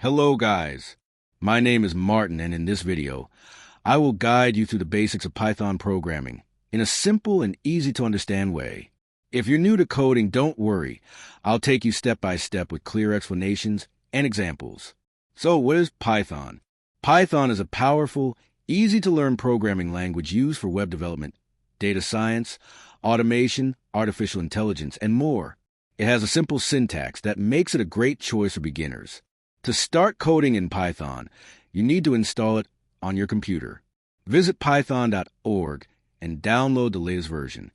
Hello guys, my name is Martin, and in this video, I will guide you through the basics of Python programming in a simple and easy to understand way. If you're new to coding, don't worry. I'll take you step by step with clear explanations and examples. So what is Python? Python is a powerful, easy to learn programming language used for web development, data science, automation, artificial intelligence, and more. It has a simple syntax that makes it a great choice for beginners. To start coding in Python, you need to install it on your computer. Visit python.org and download the latest version.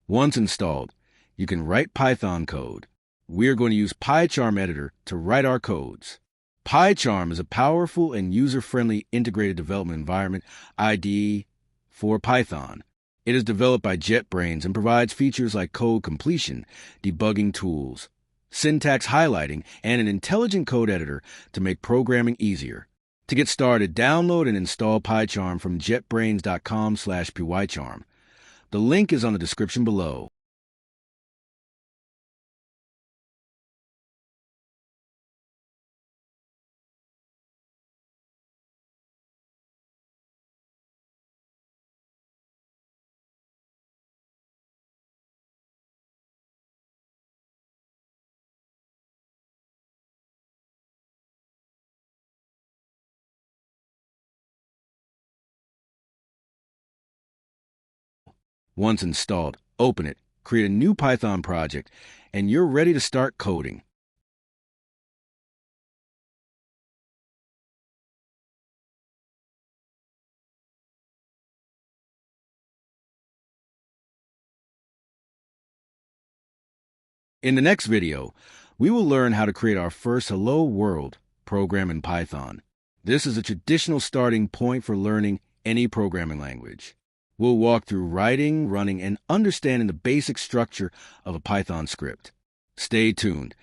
Once installed, you can write Python code. We're going to use PyCharm editor to write our codes. PyCharm is a powerful and user-friendly integrated development environment IDE for Python. It is developed by JetBrains and provides features like code completion, debugging tools, syntax highlighting, and an intelligent code editor to make programming easier. To get started, download and install PyCharm from jetbrains.com/pycharm. The link is on the description below. Once installed, open it, create a new Python project, and you're ready to start coding. In the next video, we will learn how to create our first Hello World program in Python. This is a traditional starting point for learning any programming language. We'll walk through writing, running, and understanding the basic structure of a Python script. Stay tuned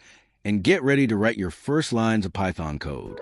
and get ready to write your first lines of Python code.